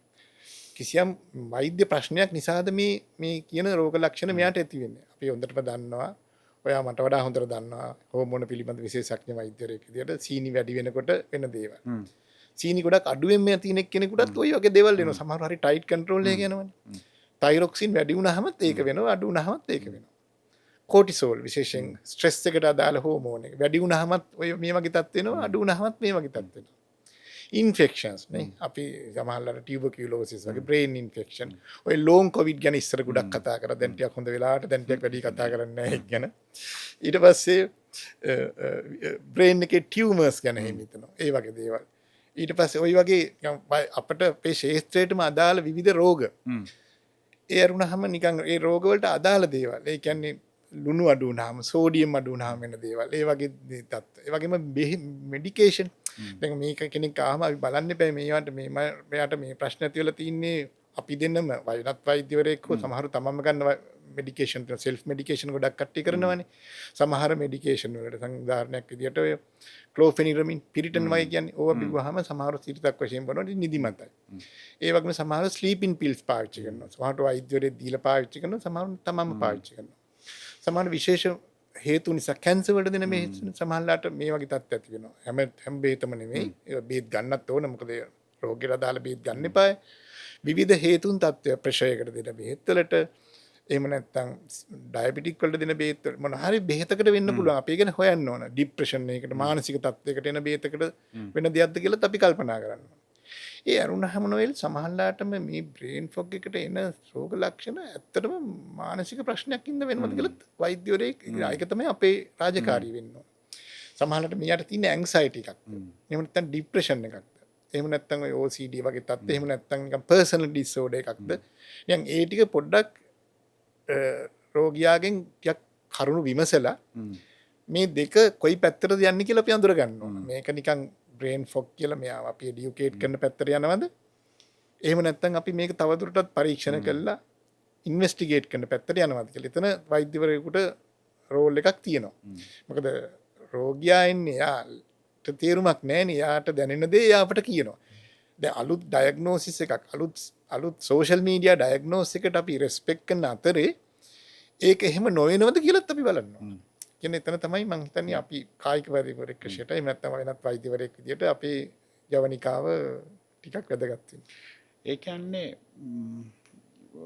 B: කිසියම් වෛද්‍ය ප්‍රශ්නයක් නිසාද මේ කියන රෝග ලක්ෂණ මෙයාට ඇති වෙන්නේ. අපි හොඳටම දන්නවා. ඔයා මට වඩා හොඳට දන්නවා හෝමෝන පිළිබඳ විශේෂඥ වෛද්‍යවරයෙක් විදියට සීනි වැඩි වෙනකොට වෙන දේවල්. සීනි ගොඩක් අඩුවෙන් මේ තියෙන කෙනෙකුටත් ওই වගේ දේවල් වෙනවා. සමහර හරි ටයිට් කන්ට්‍රෝල් එක යනවනේ. තයිරොක්සින් වැඩි වුණාමත් ඒක වෙනවා, අඩු වුණාමත් ඒක වෙනවා. කෝටිසෝල් විශේෂයෙන් ස්ට්‍රෙස් එකට අදාළ හෝමෝන එක වැඩි වුණාමත් ඔය මේ වගේ තත් වෙනවා, අඩු වුණාමත් මේ වගේ තත් වෙනවා. ඉන්ෆෙක්ෂන්ස් නේ අපි සමහරවල්ලාට ටියුබර්කියුලෝසිස් වගේ බ්‍රේන් ඉන්ෆෙක්ෂන් ඔය ලෝන් කොවිඩ් ගැන ඉස්සර ගොඩක් කතා කරා. දැන් ටිකක් හොඳ වෙලාවට දැන් ටිකක් වැඩි කතා කරන්නේ නැහැ ඒක ගැන. ඊට පස්සේ බ්‍රේන් එකේ ටියුමර්ස් ගැන එහෙම හිතනවා. ඒ වගේ දේවල්. ඊට පස්සේ ওই වගේ අපිට අපේ ශේෂ්ත්‍රයටම අදාළ විවිධ රෝග ඒ අරුණහම නිකන් ඒ රෝගවලට අදාළ දේවල්. ඒ කියන්නේ ලුණු අඩු වුණාම, සෝඩියම් අඩු වුණාම වෙන දේවල්. ඒ වගේ තත්ත්ව. ඒ වගේම මෙඩිකේෂන්. දැන් මේක කෙනෙක් ආවම අපි බලන්න බෑ මේවට මෙයාට මේ ප්‍රශ්න ඇති වෙලා තින්නේ අපි දෙන්නම වෛද්‍ය වෛද්‍යවරයෙක් හෝ සමහර තමන්ම ගන්න මෙඩිකේෂන් සෙල්ෆ් මෙඩිකේෂන් ගොඩක් කට්ටිය කරනවානේ. සමහර මෙඩිකේෂන් වලට උදාහරණයක් විදියට ඔය ක්ලෝෆෙනිරමින් පිරිටන් වගේ කියන්නේ ඕවා බිව්වහම සමහර සිරිතක් වශයෙන් බලනකොට නිදිමතයි. ඒ වගේම සමහර ස්ලීපින් පිල්ස් පාවිච්චි කරනවා. සමහරට වෛද්‍යවරයෙක් දීලා පාවිච්චි කරනවා. සමහර තමන්ම පාවිච්චි කරනවා. සමහර විශේෂ හේතු නිසා කැන්සර් වලට දෙන මේ සමහරලාට මේ වගේ තත්ත්ව ඇති වෙනවා. හැම බේතම නෙමෙයි. ඒක බේත් ගන්නත් ඕන. මොකද රෝගීලා දාලා බේත් ගන්න එපා. විවිධ හේතුන් තත්ත්ව ප්‍රෙෂර් එකට දෙන බෙහෙත් වලට එහෙම නැත්නම් ඩයබටික් වලට දෙන බෙහෙත් මොන හරි බෙහෙතකට වෙන්න පුළුවන්. අපි ඒක හොයන්න ඕන. ડિප්‍රෙෂන් එකකට මානසික තත්ත්වයකට එන බෙහෙතකට වෙන දෙයක්ද කියලාත් අපි කල්පනා කරන්න ඕන. ඒ අරුණහම නොවේල් සමහරලාටම මේ බ්‍රේන් ෆොග් එකට එන රෝග ලක්ෂණ ඇත්තටම මානසික ප්‍රශ්නයක් ඉඳ වෙනවද කියලා වෛද්‍යවරයෙක් ඒක තමයි අපේ රාජකාරිය වෙන්න ඕන. සමහරලාට මෙයාට තියෙන ඇන්සයිටි එකක්. එහෙම නැත්නම් ડિප්‍රෙෂන් එකක්ද. එහෙම නැත්නම් ඔය OCD වගේ තත්ත්ව. එහෙම නැත්නම් නිකන් පර්සනල් ඩිසෝඩර් එකක්ද. නිකන් ඒ ටික පොඩ්ඩක් රෝගියාගෙන් ටිකක් කරුණු විමසලා මේ දෙක කොයි පැත්තටද යන්නේ කියලා අපි අඳුර ගන්න ඕන. මේක නිකන් බ්‍රේන් ෆොග් කියලා මෙයාව අපි එඩියුකේට් කරන පැත්තට යනවද? එහෙම නැත්නම් අපි මේක තවදුරටත් පරීක්ෂණ කරලා ඉන්වෙස්ටිගේට් කරන පැත්තට යනවද කියලා. එතන වෛද්‍යවරයෙකුට රෝල් එකක් තියෙනවා. මොකද රෝගියා ඉන්නේ යාට තේරුමක් නැහැනේ. යාට දැනෙන දේ යාපට කියනවා. දැන් අලුත් ඩයග්නෝසිස් එකක් අලුත් සෝෂල් මීඩියා ඩයග්නෝස් එකට අපි රෙස්පෙක්ට් කරන අතරේ ඒක එහෙම නොවෙනවද කියලාත් අපි බලනවා. කියන්නේ එතන තමයි මම හිතන්නේ අපි කායික වෛද්‍යවරයෙක් විදියට එහෙම නැත්නම් වෙනත් වෛද්‍යවරයෙක් විදියට අපේ ජවනිකාව ටිකක් වැදගත් වෙනවා.
A: ඒ කියන්නේ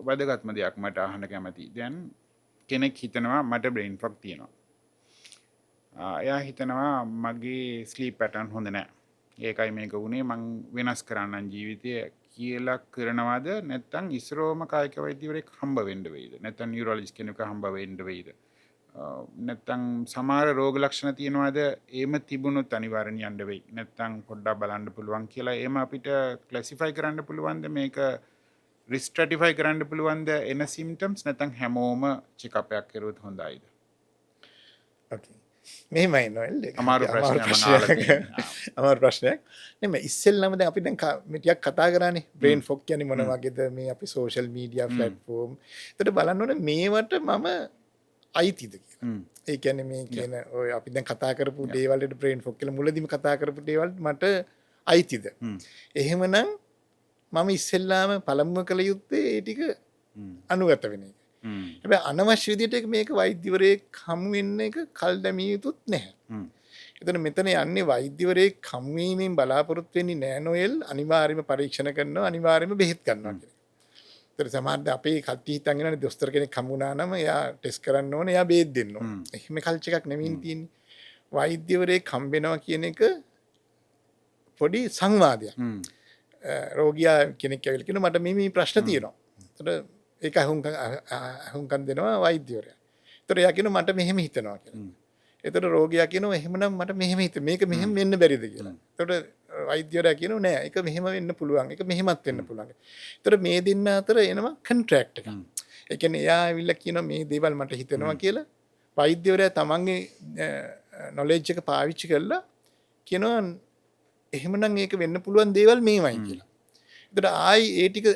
A: වැදගත්ම දෙයක් මට අහන්න කැමතියි. දැන් කෙනෙක් හිතනවා මට බ්‍රේන් ෆොග් තියෙනවා. එයා හිතනවා මගේ ස්ලීප් පැටර්න් හොඳ නැහැ. ඒකයි මේක වුණේ මං වෙනස් කරන්නම් ජීවිතය කියලා කරනවාද නැත්නම් ඉස්සරෝම කායික වෛද්‍යවරයෙක් හම්බ වෙන්න වෙයිද නැත්නම් නියුරොලොජිස්ට් කෙනෙක් හම්බ වෙන්න වෙයිද නැත්නම් සමහර රෝග ලක්ෂණ තියෙනවාද එහෙම තිබුණොත් අනිවාර්යෙන් යන්න වෙයි නැත්නම් පොඩ්ඩක් බලන්න පුළුවන් කියලා එහෙම අපිට ක්ලාසිෆයි කරන්න පුළුවන්ද මේක රිස්ට්‍රැටිෆයි කරන්න පුළුවන්ද එන සිම්ටම්ස් නැත්නම් හැමෝම චෙකප් එකක් කරුවොත් හොඳයිද
B: ඕකේ මෙහෙමයි නොෙල්
A: අමාරු ප්‍රශ්නයක් මම අහලා තියෙනවා.
B: අමාරු ප්‍රශ්නයක් නෙමෙයි ඉස්සෙල්ලාම දැන් අපි දැන් ටිකක් කතා කරානේ බ්‍රේන් ෆොග් කියන්නේ මොන වගේද මේ අපි සෝෂල් මීඩියා ප්ලැට්ෆෝම් එතකොට බලන්න ඕනේ මේවට මම අයිතිද කියලා. ඒ කියන්නේ මේ කියන ඔය අපි දැන් කතා කරපු දේවල් වලට බ්‍රේන් ෆොග් කියලා මුලදීම කතා කරපු දේවල් මට අයිතිද? එහෙමනම් මම ඉස්සෙල්ලාම පළමුව කළ යුත්තේ ඒ ටික අනුගත වෙන එක. හැබැයි අනවශ්‍ය විදිහට මේක වෛද්‍යවරයෙක් හමු වෙන්න එක කල් දැමිය යුතුත් නැහැ. එතන මෙතන යන්නේ වෛද්‍යවරයෙක් හමු වීමෙන් බලාපොරොත්තු වෙන්නේ නැහැ නොයල් අනිවාර්යයෙන්ම පරීක්ෂණ කරනවා අනිවාර්යයෙන්ම බෙහෙත් ගන්නවා කියන එක. ඒතර සමහරවිට අපේ කට්ටිය හිතන් ඉන්නනේ දොස්තර කෙනෙක් හමු වුණා නම් එයා ටෙස්ට් කරන්න ඕනේ එයා බෙහෙත් දෙන්න ඕනේ. එහෙම කල්චර් එකක් නෙමෙයි තියෙන්නේ. වෛද්‍යවරයෙක් හම්බ වෙනවා කියන එක පොඩි සංවාදයක්. රෝගියා කෙනෙක් ඇවිල්ලා කියනවා මට මේ ප්‍රශ්න තියෙනවා. එතකොට ඒක අහුම්කම් දෙනවා වෛද්‍යවරයා. එතකොට එයා කියනවා මට මෙහෙම හිතනවා කියලා. එතකොට රෝගියා කියනවා එහෙමනම් මට මෙහෙම මේක මෙහෙම වෙන්න බැරිද කියලා. එතකොට වෛද්‍යවරයා කියනවා නෑ ඒක මෙහෙම වෙන්න පුළුවන්. ඒක මෙහෙමත් වෙන්න පුළුවන්. එතකොට මේ දෙන්න අතර එනවා කොන්ට්‍රැක්ට් එකක්. ඒ කියන්නේ එයා ඇවිල්ලා කියනවා මේ දේවල් මට හිතෙනවා කියලා. වෛද්‍යවරයා තමන්ගේ නොලෙජ් එක පාවිච්චි කරලා කියනවා එහෙමනම් ඒක වෙන්න පුළුවන් දේවල් මේවයි කියලා. එතකොට ආයි ඒ ටික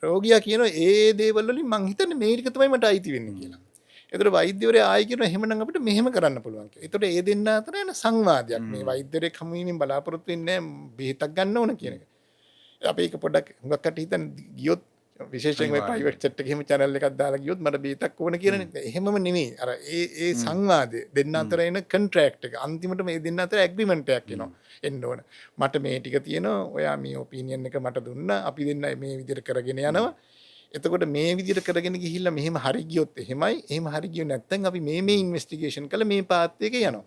B: රෝගියා කියනවා ඒ දේවල් වලින් මං හිතන්නේ මේ ටික තමයි මට අයිති වෙන්නේ කියලා. එතකොට වෛද්‍යවරයා ආයි කියනවා එහෙමනම් අපිට මෙහෙම කරන්න පුළුවන් කියලා. එතකොට ඒ දෙන්න අතර යන සංවාදයක් මේ වෛද්‍යවරයෙක් හමු වීමෙන් බලාපොරොත්තු වෙන්නේ බෙහෙතක් ගන්න ඕන කියන එක. අපි ඒක පොඩ්ඩක් හුඟක් කට හිතන් ගියොත් විශේෂයෙන් මේ ප්‍රයිවට් සෙට් එකේ එහෙම channel එකක් දාලා ගියොත් මට බෙහෙතක් ඕන කියලානේ. එහෙමම නෙමෙයි. අර ඒ සංවාදය දෙන්න අතර එන කොන්ට්‍රැක්ට් එක අන්තිමට මේ දෙන්න අතර ඇග්‍රීමන්ට් එකක් එනවා. එන්න ඕන. මට මේ ටික තියෙනවා. ඔයා මේ ඔපිනියන් එක මට දුන්නා. අපි දෙන්න මේ විදිහට කරගෙන යනවා. එතකොට මේ විදිහට කරගෙන ගිහිල්ලා මෙහෙම හරි ගියොත් එහෙමයි. එහෙම හරි ගියොත් නැත්නම් අපි මේ ඉන්වෙස්ටිගේෂන් කළා මේ පාත් එකේ යනවා.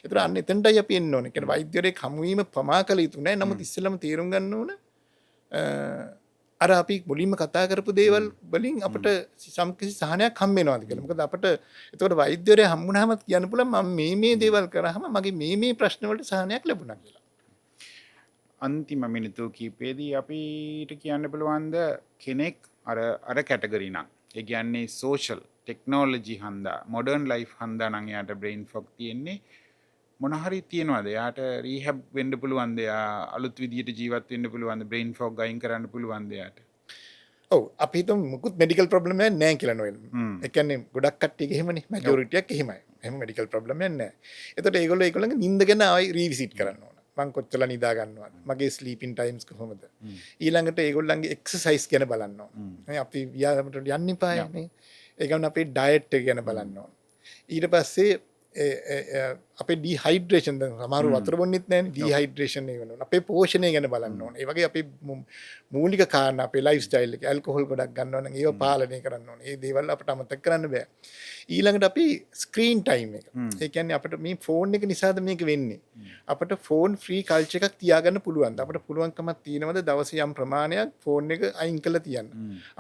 B: ඒතර අන්න එතනටයි අපි එන්න ඕනේ. කියන්නේ වෛද්‍යවරයෙක් හමු වීම ප්‍රමා කළ යුතු නැහැ. නමුත් ඉස්සෙල්ලාම තීරුම් ගන්න ඕන අර අපි මුලින්ම කතා කරපු දේවල් වලින් අපිට සම්කිසි සහනයක් හම්බ වෙනවාද කියලා. මොකද අපිට එතකොට වෛද්‍යවරයා හම්බුනහම කියන්න පුළුවන් මම මේ දේවල් කරාම මගේ මේ ප්‍රශ්න වලට සහනයක් ලැබුණා කියලා.
A: අන්තිම මිනිත්තු කීපෙදී අපිට කියන්න පුළුවන්ද කෙනෙක් අර කැටගරි නම් ඒ කියන්නේ සෝෂල් ටෙක්නෝලොජි හන්දා මොඩර්න් ලයිෆ් හන්දා නම් යාට බ්‍රේන් ෆොග් තියෙන්නේ මොන හරි තියනවාද යාට රීහැබ් වෙන්න පුළුවන්ද යා අලුත් විදියට ජීවත් වෙන්න පුළුවන්ද බ්‍රේන් ෆොග් අයින් කරන්න පුළුවන්ද යාට
B: ඔව් අපි හිතමු මුකුත් මෙඩිකල් ප්‍රොබ්ලම් එකක් නැහැ කියලා නොවෙල්. ඒ කියන්නේ ගොඩක් කට්ටියක එහෙමනේ මැජොරිටි එකක් එහෙමයි. එහෙම මෙඩිකල් ප්‍රොබ්ලම් එකක් නැහැ. එතකොට ඒගොල්ලන්ගේ නිින්ද ගැන ආයි රීවිසිට් කරන්න ඕන. මං කොච්චර නිදා ගන්නවද? මගේ ස්ලීපින් ටයිම්ස් කොහොමද? ඊළඟට ඒගොල්ලන්ගේ එක්සර්සයිස් ගැන බලන්න ඕන. අපි ව්‍යායාමයට යන්න එපායි නේ. ඒ ගමන් අපේ ඩයට් එක ගැන බලන්න ඕන. ඊට පස්සේ අපේ ඩීහයිඩ්‍රේෂන් දැන් සමහර වතුර බොන්නෙත් නැහැ නේ ඩීහයිඩ්‍රේෂන් එක වෙනවා. අපේ පෝෂණය ගැන බලන්න ඕන. ඒ වගේ අපේ මූලික කාරණා අපේ ලයිෆ් ස්ටයිල් එක ඇල්කොහොල් ගොඩක් ගන්නවා නම් ඒව පාලනය කරන්න ඕන. ඒ දේවල් අපිට අමතක කරන්න බෑ. ඊළඟට අපි ස්ක්‍රීන් ටයිම් එක. ඒ කියන්නේ අපිට මේ ෆෝන් එක නිසාද මේක වෙන්නේ. අපිට ෆෝන් ෆ්‍රී කල්චර් එකක් තියාගන්න පුළුවන්ද? අපිට පුළුවන්කමක් තියෙනවද දවසේ යම් ප්‍රමාණයක් ෆෝන් එක අයින් කරලා තියන්න?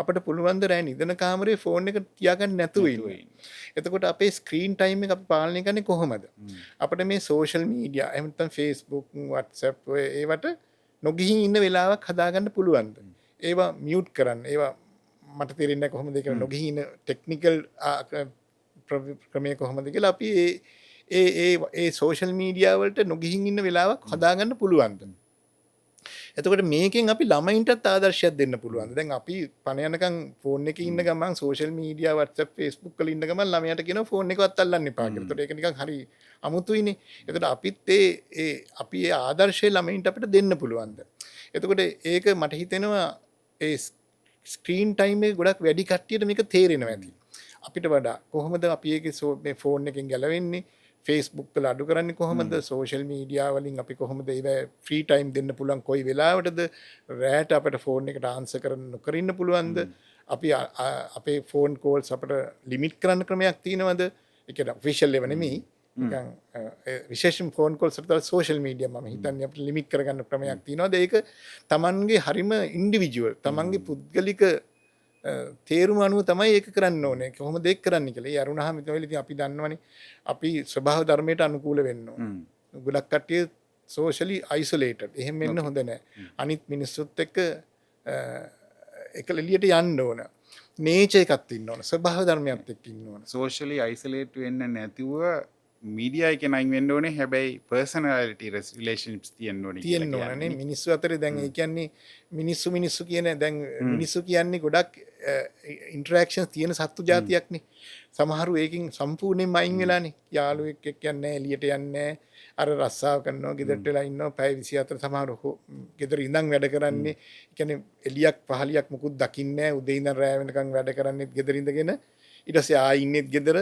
B: අපිට පුළුවන්ද රෑ නිදන කාමරේ ෆෝන් එක තියාගන්න නැතුව ඉන්න? එතකොට අපේ ස්ක්‍රීන් ටයිම් එක අපි පාලනය කරන්නේ කොහොමද? අපිට මේ සෝෂල් මීඩියා එහෙම නැත්නම් Facebook, WhatsApp ඒවට නොගිහින් ඉන්න වෙලාවක් හදාගන්න පුළුවන්ද? ඒවා මියුට් කරන්න. ඒවා මට තේරෙන්නේ නැහැ කොහොමද ඒක නොගිහින් ඉන්න ටෙක්නිකල් ක්‍රමය කොහොමද කියලා අපි ඒ සෝෂල් මීඩියා වලට නොගිහින් ඉන්න වෙලාවක් හදාගන්න පුළුවන්ද? එතකොට මේකෙන් අපි ළමයින්ටත් ආදර්ශයක් දෙන්න පුළුවන්. දැන් අපි පණ යනකම් ෆෝන් එකේ ඉන්න ගමන් සෝෂල් මීඩියා WhatsApp Facebook වල ඉන්න ගමන් ළමයාට කියනවා ෆෝන් එකවත් අල්ලන්න එපා කියලා. එතකොට ඒක නිකන් හරි අමුතුයිනේ. එතකොට අපිත් අපි ඒ ආදර්ශය ළමයින්ට අපිට දෙන්න පුළුවන්ද? එතකොට ඒක මට හිතෙනවා ඒ ස්ක්‍රීන් ටයිම් එක ගොඩක් වැඩි කට්ටියට මේක තේරෙනවා ඇති. අපිට වඩා කොහොමද අපි ඒකේ මේ ෆෝන් එකෙන් ගැලවෙන්නේ? Facebook වල අඩු කරන්නේ කොහොමද? සෝෂල් මීඩියා වලින් අපි කොහොමද ඒව ෆ්‍රී ටයිම් දෙන්න පුළුවන්? කොයි වෙලාවටද රැට අපිට ෆෝන් එකට ආන්සර් කරන්න නොකර ඉන්න පුළුවන්ද? අපි අපේ ෆෝන් කෝල්ස් අපිට ලිමිට් කරන්න ක්‍රමයක් තියෙනවද? ඒ කියන්නේ ඔෆිෂියල් ඒවා නෙමෙයි. නිකන් විශේෂයෙන් ෆෝන් කෝල්ස් වලට සෝෂල් මීඩියා මම හිතන්නේ අපිට ලිමිට් කරගන්න ක්‍රමයක් තියෙනවා. ඒක තමන්ගේ හරිම ඉන්ඩිවිජුවල් තමන්ගේ පුද්ගලික තේරුම අනුව තමයි ඒක කරන්න ඕනේ. කොහොමද ඒක කරන්න කියලා. ඒ අරුණහම ඉතින් අපි දන්නවනේ අපි ස්වභාව ධර්මයට අනුකූල වෙන්න ඕනේ. ගොඩක් කට්ටිය සෝෂලි අයිසොලේටඩ්. එහෙම වෙන්න හොඳ නැහැ. අනිත් මිනිස්සුත් එක්ක එක එළියට යන්න ඕන. නේචර් එකක් තියෙන්න ඕන. ස්වභාව ධර්මයක් එක්ක ඉන්න ඕන.
A: සෝෂලි අයිසොලේට් වෙන්න නැතුව මීඩියා එකෙන් අයින් වෙන්න ඕනේ. හැබැයි පර්සනැලිටි රිලේෂන්ෂිප්ස් තියෙන්න ඕනේ.
B: තියෙන්න ඕනනේ. මිනිස්සු අතරේ දැන් ඒ කියන්නේ මිනිස්සු කියන දැන් මිනිස්සු කියන්නේ ගොඩක් ඉන්ටරැක්ෂන්ස් තියෙන සත්තු జాතියක්නේ. සමහරු ඒකින් සම්පූර්ණයෙන්ම අයින් වෙලානේ. යාළුවෙක් එක්ක යන්නේ නැහැ, එළියට යන්නේ නැහැ. අර රස්සාව කරනවා, ගෙදරට වෙලා ඉන්නවා. පැය 24 සමහරු ගෙදර ඉඳන් වැඩ කරන්නේ. ඒ කියන්නේ එළියක් පහලියක් මුකුත් දකින්නේ නැහැ. උදේ ඉඳන් රැය වෙනකන් වැඩ කරන්නේ ගෙදර ඉඳගෙන. ඊට පස්සේ ආයි ඉන්නේත් ගෙදර.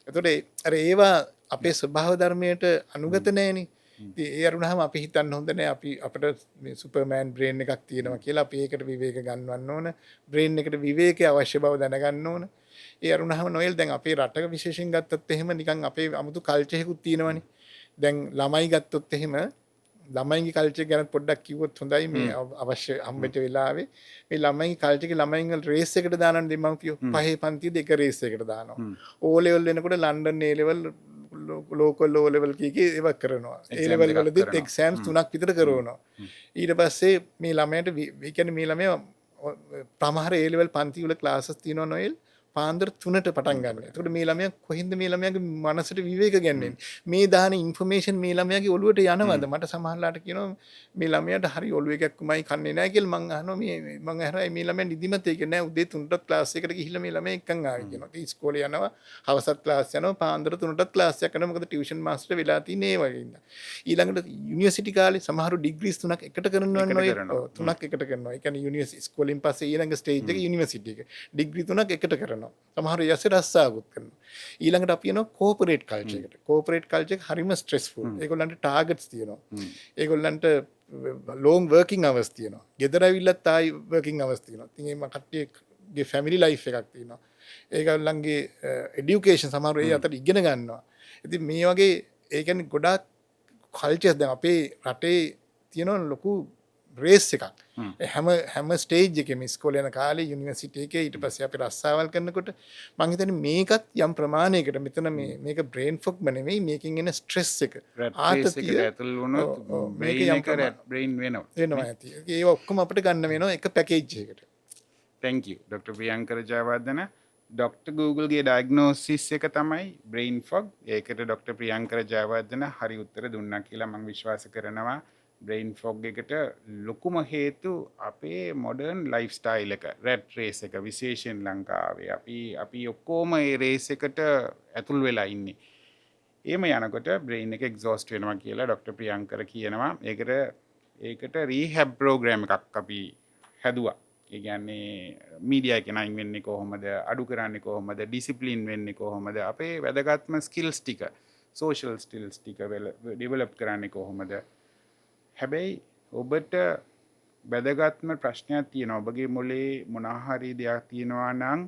B: එතකොට අර ඒවා අපේ ස්වභාව ධර්මයට අනුගත නැහෙනේ. ඉතින් ඒ අරුණාම අපි හිතන්න හොඳ නැහැ අපි අපිට මේ සුපර්මෑන් බ්‍රේන් එකක් තියෙනවා කියලා අපි ඒකට විවේක ගන්නවන්න ඕන. බ්‍රේන් එකට විවේකයේ අවශ්‍ය බව දැනගන්න ඕන. ඒ අරුණාම නොයල් දැන් අපේ රටක විශේෂයෙන් ගත්තත් එහෙම නිකන් අපේ 아무තු කල්චර් එකකුත් තියෙනවනේ. දැන් ළමයි ගත්තොත් එහෙම ළමයිගේ කල්චර් ගැන පොඩ්ඩක් කිව්වොත් හොඳයි මේ අවශ්‍ය හම්බෙච්ච වෙලාවේ මේ ළමයිගේ කල්චර් එක ළමයින් රේස් එකට දානවනේ දෙමව්පියෝ පහේ පන්තියේදී එක රේස් එකට දානවා. ඕ ලෙවල් වෙනකොට ලන්ඩන් ඒ ලෙවල් ලෝකල් ලෝ ලෙවල් කීකේ ඒව කරනවා. ඒ ලෙවල් වලදීත් එක්සෑම්ස් 3ක් විතර කරනවා. ඊට පස්සේ මේ ළමයට ඒ කියන්නේ මේ ළමයා ප්‍රමාහාර ඒ ලෙවල් පන්ති වල ක්ලාසස් තියෙනවා නොයල් පාන්දර 3ට පටන් ගන්න. එතකොට මේ ළමයා කොහින්ද මේ ළමයාගේ මනසට විවේක ගන්නේ? මේ දාන ඉන්ෆර්මේෂන් මේ ළමයාගේ ඔළුවට යනවද? මට සමහරලාට කියනවා මේ ළමයාට හරි ඔළුව එකක්මයි කන්නේ නැහැ කියලා මං අහනවා මේ මං අහරයි මේ ළමයා නිදිමත ඒක නෑ උදේ 3ට ක්ලාස් එකට ගිහිල්ලා මේ ළමයා එක්කන් ආවේ කියනවා. ඒ ඉස්කෝලේ යනවා, හවසත් ක්ලාස් යනවා, පාන්දර 3ටත් ක්ලාස් එකක් කරනවා. මොකද ටියුෂන් මාස්ටර් වෙලා තියෙන්නේ ඒ වගේ ඉඳන්. ඊළඟට යුනිවර්සිටි කාලේ සමහරු ඩිග්‍රීස් 3ක් එකට කරනවා නෝ 3ක් එකට කරනවා. ඒ කියන්නේ යුනිවර්සිටි ඉස්කෝලෙන් පස්සේ ඊළඟ ස්ටේජ් එක යුනිවර්සිටි එක. ඩිග්‍රී 3ක් එකට කරනවා. සමහර යසේ රස්සාවකුත් කරනවා. ඊළඟට අපි යනවා කෝපරේට් කල්චර් එකට. කෝපරේට් කල්චර් එක හරිම ස්ට්‍රෙස්ෆුල්. ඒගොල්ලන්ට ටාගට්ස් තියෙනවා. ඒගොල්ලන්ට ලෝන් වර්කින් අවර්ස් තියෙනවා. ගෙදර ඇවිල්ලත් ආයි වර්කින් අවර්ස් තියෙනවා. ඉතින් මේ කට්ටියගේ ෆැමිලි ලයිෆ් එකක් තියෙනවා. ඒගොල්ලන්ගේ එඩියුකේෂන් සමහර ඒ අතර ඉගෙන ගන්නවා. ඉතින් මේ වගේ ඒ කියන්නේ ගොඩාක් කල්චර්ස් දැන් අපේ රටේ තියෙන ලොකු රේස් එකක්. හැම ස්ටේජ් එකෙම ඉස්කෝලේ යන කාලේ යුනිවර්සිටි එකේ ඊට පස්සේ අපි රස්සාවල් කරනකොට මම හිතන්නේ මේකත් යම් ප්‍රමාණයකට මෙතන මේක බ්‍රේන් ෆොග්ම නෙවෙයි මේකෙන් එන ස්ට්‍රෙස් එක
A: ආතතිය ඇතුල් වුණොත් බ්‍රේන් එක බ්‍රේන් වෙනවා
B: ඇති. ඒක ඔක්කොම අපිට ගන්න වෙනවා එක පැකේජ් එකකට.
A: thank you Dr. Priyankara Jayawardena. Dr. Google ගේ ඩයග්නෝසිස් එක තමයි බ්‍රේන් ෆොග්. ඒකට Dr. ප්‍රියංකර ජයවර්ධන හරි උත්තර දුන්නා කියලා මම විශ්වාස කරනවා. බ්‍රේන් ෆොග් එකට ලොකුම හේතු අපේ මොඩර්න් ලයිෆ් ස්ටයිල් එක, රැට් රේස් එක, විශේෂයෙන් ලංකාවේ අපි ඔක්කොම ඒ රේස් එකට ඇතුල් වෙලා ඉන්නේ. එහෙම යනකොට බ්‍රේන් එක එක්සෝස්ට් වෙනවා කියලා ડોક્ટર ප්‍රියංකර කියනවා. ඒකට රීහැබ් ප්‍රෝග්‍රෑම් එකක් අපි හැදුවා. ඒ කියන්නේ මීඩියා එකෙන් අයින් වෙන්නේ කොහොමද, අඩු කරන්නේ කොහොමද, ඩිසිප්ලින් වෙන්නේ කොහොමද, අපේ වැදගත්ම ස්කිල්ස් ටික, සෝෂල් ස්කිල්ස් ටික ඩෙවලොප් කරන්නේ කොහොමද. හැබැයි ඔබට වැදගත්ම ප්‍රශ්නයක් තියෙනවා. ඔබගේ මොලේ මොනහරි දෙයක් තියෙනවා නම්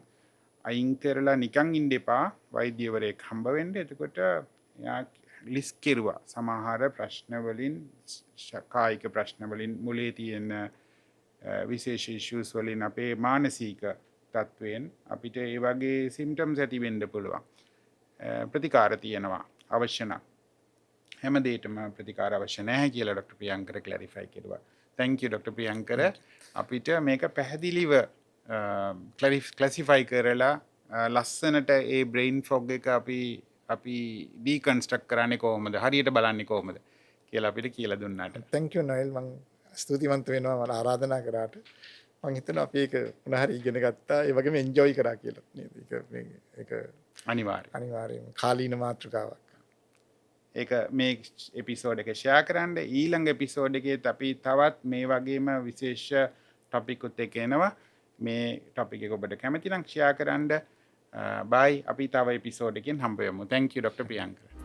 A: අයින් කරලා නිකන් ඉන්න එපා. වෛද්‍යවරයෙක් හම්බ වෙන්න. එතකොට එයා ලිස්ට් කෙරුවා සමහර ප්‍රශ්න වලින්, කායික ප්‍රශ්න වලින්, මොලේ තියෙන විශේෂ ඉෂුස් වලින්, අපේ මානසික තත්වයෙන් අපිට ඒ වගේ සිම්ටම්ස් ඇති වෙන්න පුළුවන්. ප්‍රතිකාර තියෙනවා අවශ්‍ය නම්. හැම දෙයකම ප්‍රතිකාර අවශ්‍ය නැහැ කියලා ડોક્ટર ප්‍රියංකර ක්ලැරිෆයි කරුවා. thank you doctor Priyankara. අපිට මේක පැහැදිලිව ක්ලාසිෆයි කරලා ලස්සනට ඒ බ්‍රේන් ෆොග් එක අපි ඩීකන්ස්ට්‍රක්ට් කරන්නේ කොහොමද, හරියට බලන්නේ කොහොමද කියලා අපිට කියලා දුන්නාට.
B: thank you Noel. මම ස්තුතිවන්ත වෙනවා මට ආරාධනා කරාට. මම හිතනවා අපි ඒක මොනවා හරි ඉගෙන ගත්තා. ඒ වගේම එන්ජොයි කරා කියලා නේද? ඒක අනිවාර්යයෙන්ම කාලීන මාතෘකාවක්.
A: ඒක මේ එපිසෝඩ් එක ෂෙයා කරන්න. ඊළඟ එපිසෝඩ් එකේත් අපි තවත් මේ වගේම විශේෂ ටොපික් උත් එක්ක එනවා. මේ ටොපික් එක ඔබට කැමති නම් ෂෙයා කරන්න. බයි. අපි තව එපිසෝඩ් එකකින් හම්බ වෙමු. thank you doctor Priyankara.